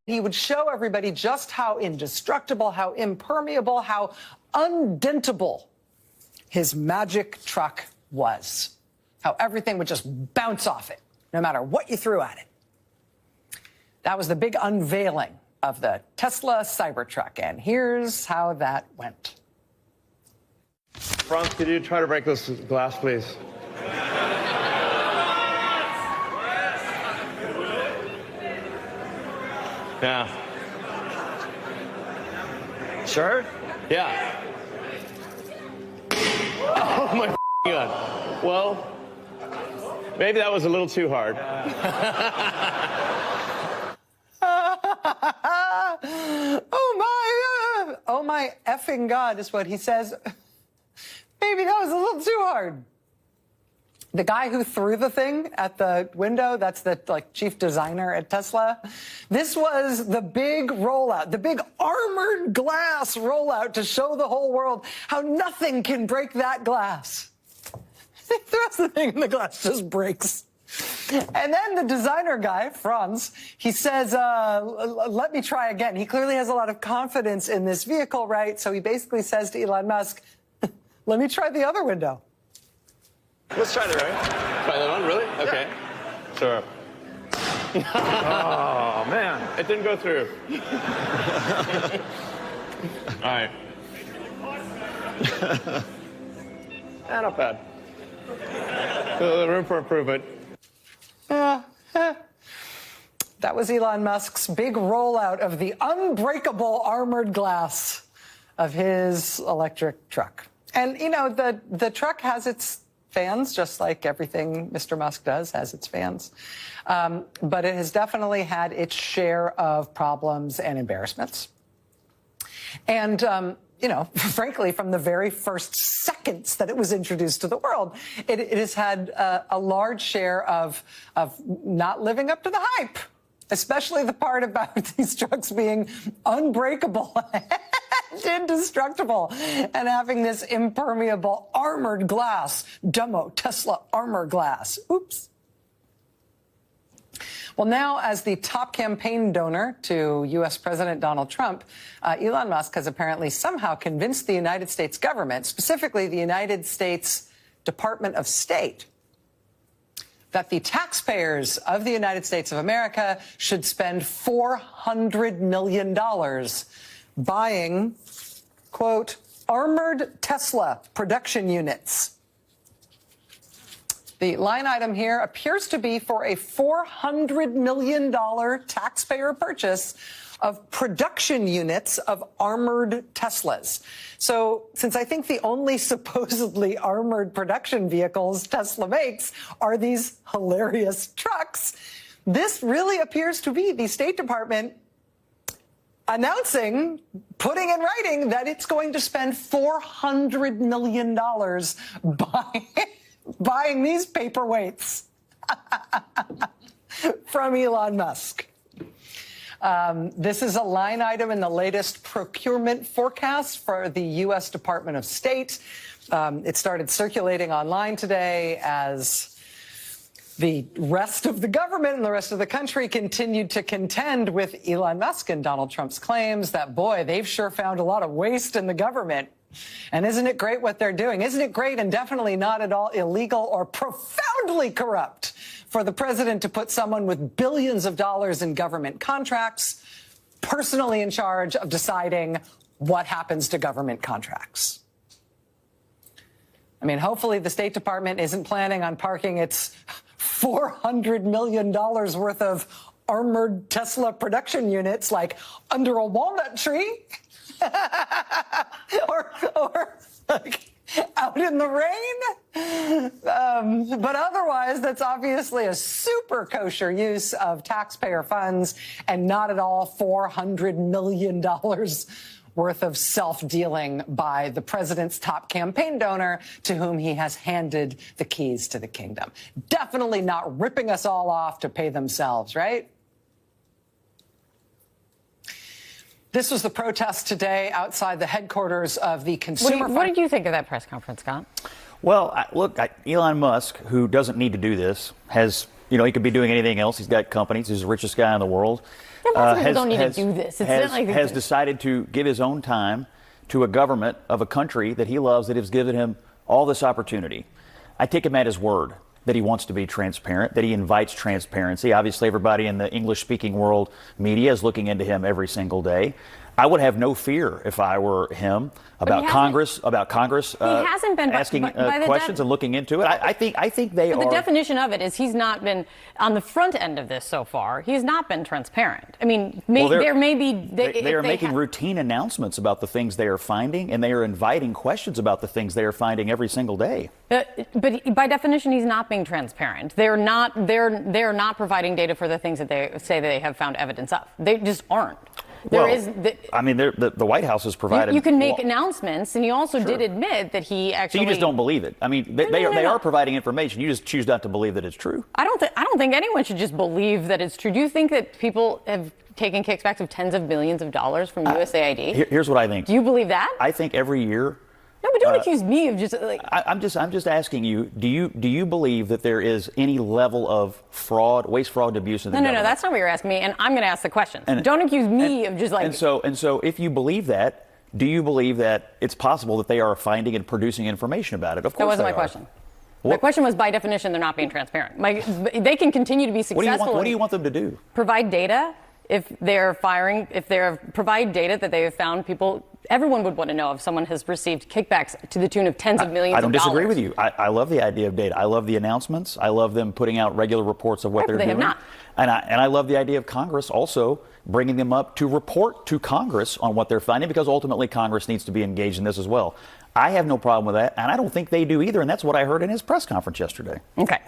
He would show everybody just how indestructible, how impermeable, how undentable his magic truck was. How everything would just bounce off it, no matter what you threw at it. That was the big unveiling of the Tesla Cybertruck, and here's how that went. Franz, could you try to break this glass, please? Yeah. Sure? Yeah. Oh my God. Well, maybe that was a little too hard. Oh my effing God is what he says. Maybe that was a little too hard. The guy who threw the thing at the window, that's the chief designer at Tesla. This was the big rollout, the big armored glass rollout to show the whole world how nothing can break that glass. He throws the thing and the glass just breaks. And then the designer guy, Franz, he says, let me try again. He clearly has a lot of confidence in this vehicle, right? So he basically says to Elon Musk, let me try the other window. Let's try that, right? Try that on, really? Okay. Yeah. Sure. Oh, man. It didn't go through. All right. Not bad. Room for improvement. That was Elon Musk's big rollout of the unbreakable armored glass of his electric truck. And, you know, the truck has its fans, just like everything Mr. Musk does has its fans. But it has definitely had its share of problems and embarrassments. And, you know, frankly, from the very first seconds that it was introduced to the world, it has had a large share of not living up to the hype, especially the part about these trucks being unbreakable and indestructible and having this impermeable armored glass, demo Tesla armor glass. Oops. Well, now, as the top campaign donor to U.S. President Donald Trump, Elon Musk has apparently somehow convinced the United States government, specifically the United States Department of State, that the taxpayers of the United States of America should spend $400 million buying, quote, armored Tesla production units. The line item here appears to be for a $400 million taxpayer purchase of production units of armored Teslas. So since I think the only supposedly armored production vehicles Tesla makes are these hilarious trucks, this really appears to be the State Department announcing, putting in writing that it's going to spend $400 million buying these paperweights from Elon Musk. This is a line item in the latest procurement forecast for the U.S. Department of State. It started circulating online today as the rest of the government and the rest of the country continued to contend with Elon Musk and Donald Trump's claims that, boy, they've sure found a lot of waste in the government. And isn't it great what they're doing? Isn't it great and definitely not at all illegal or profoundly corrupt for the president to put someone with billions of dollars in government contracts personally in charge of deciding what happens to government contracts? I mean, hopefully the State Department isn't planning on parking its $400 million worth of armored Tesla production units like under a walnut tree or like out in the rain. But otherwise, that's obviously a super kosher use of taxpayer funds and not at all $400 million worth of self-dealing by the president's top campaign donor to whom he has handed the keys to the kingdom. Definitely not ripping us all off to pay themselves, right? This was the protest today outside the headquarters of the consumer. What did you think of that press conference, Scott? Well, look, Elon Musk, who doesn't need to do this, has, he could be doing anything else. He's got companies. He's the richest guy in the world. People don't need to do this. It's not like has decided to give his own time to a government of a country that he loves, that has given him all this opportunity. I take him at his word that he wants to be transparent, that he invites transparency. Obviously, everybody in the English-speaking world media is looking into him every single day. I would have no fear if I were him about Congress. He hasn't been asking questions and looking into it. I think they are. The definition of it is he's not been on the front end of this so far. He's not been transparent. I mean, there may be. They are making routine announcements about the things they are finding, and they are inviting questions about the things they are finding every single day. But by definition, he's not being transparent. They're not providing data for the things that they say they have found evidence of. They just aren't. The White House has provided. You can make announcements, and he also did admit that he actually. So you just don't believe it. I mean, they are providing information. You just choose not to believe that it's true. I don't think anyone should just believe that it's true. Do you think that people have taken kickbacks of tens of millions of dollars from USAID? Here's what I think. Do you believe that? I think every year. No, but don't accuse me of just like. I'm just asking you. Do you believe that there is any level of fraud, waste, fraud, and abuse in the government? No. That's not what you're asking me, and I'm going to ask the question. Don't accuse me of just like. And so, if you believe that, do you believe that it's possible that they are finding and producing information about it? Of course, that wasn't my question. My question was, by definition, they're not being transparent. They can continue to be successful. What do you want them to do? Provide data. If they're provide data that they have found people. Everyone would want to know if someone has received kickbacks to the tune of tens of millions of dollars. I don't disagree with you. I love the idea of data. I love the announcements. I love them putting out regular reports of what they're doing. They have not. And I love the idea of Congress also bringing them up to report to Congress on what they're finding, because ultimately Congress needs to be engaged in this as well. I have no problem with that, and I don't think they do either, and that's what I heard in his press conference yesterday. Okay.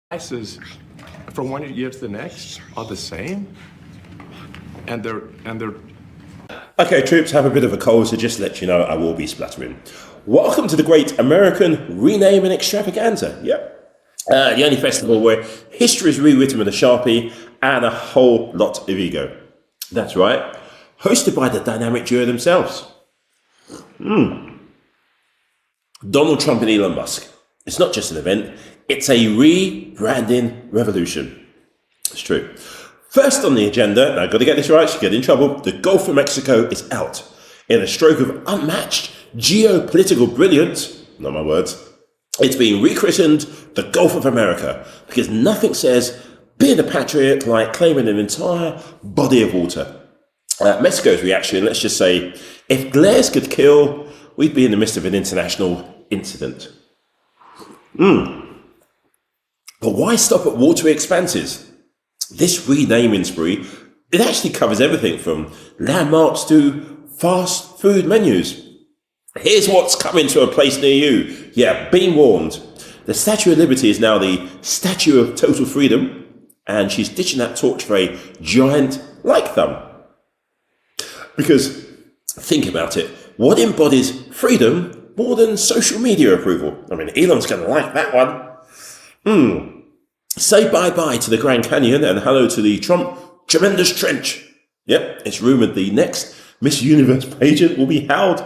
Prices from one year to the next are the same, and they're. Okay, troops, have a bit of a cold, so just to let you know, I will be spluttering. Welcome to the great American renaming extravaganza. Yep. The only festival where history is rewritten with a Sharpie and a whole lot of ego. That's right. Hosted by the dynamic duo themselves. Donald Trump and Elon Musk. It's not just an event, it's a rebranding revolution. It's true. First on the agenda, and I've got to get this right, so get in trouble, the Gulf of Mexico is out. In a stroke of unmatched geopolitical brilliance, not my words, it's being rechristened the Gulf of America, because nothing says being a patriot like claiming an entire body of water. Mexico's reaction, let's just say, if glares could kill, we'd be in the midst of an international incident. But why stop at watery expanses? This renaming spree, it actually covers everything from landmarks to fast food menus. Here's what's coming to a place near you. Yeah, being warned. The Statue of Liberty is now the Statue of Total Freedom, and she's ditching that torch for a giant like thumb. Because, think about it, what embodies freedom more than social media approval? I mean, Elon's going to like that one. Say bye-bye to the Grand Canyon and hello to the Trump Tremendous Trench. Yep, it's rumoured the next Miss Universe pageant will be held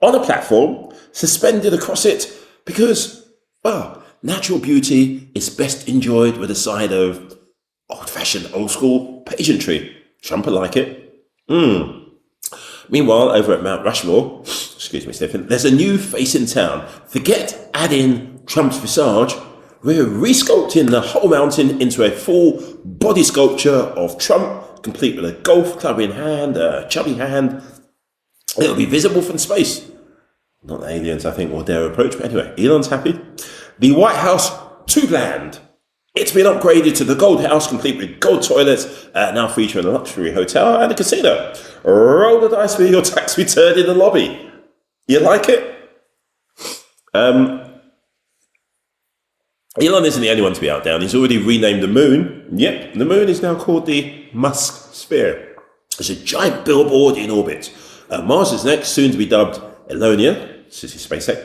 on a platform suspended across it because, well, natural beauty is best enjoyed with a side of old-fashioned, old-school pageantry. Trump will like it. Meanwhile, over at Mount Rushmore, excuse me, Stephen, there's a new face in town. Forget adding Trump's visage. We're resculpting the whole mountain into a full body sculpture of Trump, complete with a golf club in hand, a chubby hand. It'll be visible from space. Not the aliens, I think, will dare approach, but anyway, Elon's happy. The White House to land. It's been upgraded to the Gold House, complete with gold toilets, now featuring a luxury hotel and a casino. Roll the dice for your tax return in the lobby. You like it? Elon isn't the only one to be outdone. He's already renamed the moon. Yep, the moon is now called the Musk sphere. It's a giant billboard in orbit. Mars is next, soon to be dubbed Elonia, city space tech,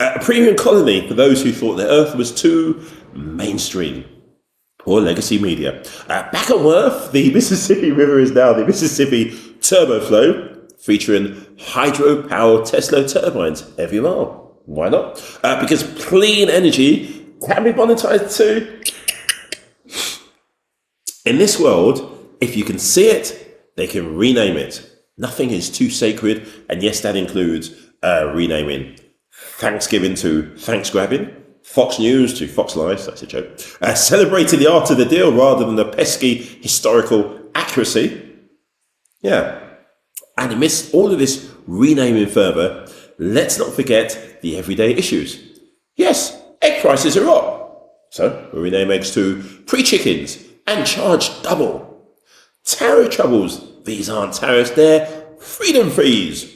a premium colony for those who thought that Earth was too mainstream. Poor legacy media. Back on Earth, the Mississippi River is now the Mississippi Turbo Flow, featuring hydro-powered Tesla turbines every mile. Why not? Because clean energy can be monetized too. In this world, if you can see it, they can rename it. Nothing is too sacred, and yes, that includes renaming Thanksgiving to Thanksgrabbing, Fox News to Fox Lies, that's a joke, celebrating the art of the deal rather than the pesky historical accuracy. Yeah. And amidst all of this renaming further, let's not forget the everyday issues. Yes, egg prices are up. So we'll rename eggs to pre-chickens and charge double. Tariff troubles. These aren't tariffs, they're freedom fees.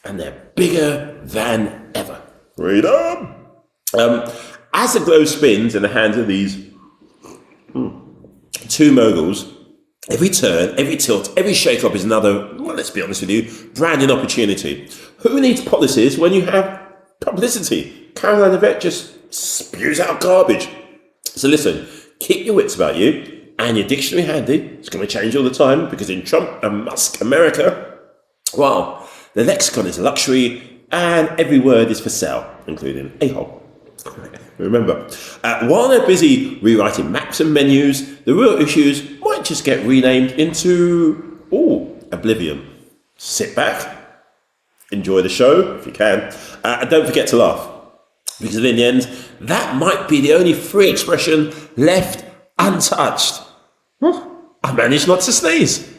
And they're bigger than ever. Freedom! As the globe spins in the hands of these two moguls, every turn, every tilt, every shake-up is another, well, let's be honest with you, branding opportunity. Who needs policies when you have publicity? Caroline Yvette just spews out garbage. So listen, keep your wits about you and your dictionary handy. It's going to change all the time because in Trump and Musk America, well, the lexicon is luxury and every word is for sale, including a-hole. Remember, while they're busy rewriting maps and menus, the real issues might just get renamed into, oblivion. Sit back, enjoy the show if you can, and don't forget to laugh. Because in the end, that might be the only free expression left untouched. I managed not to sneeze.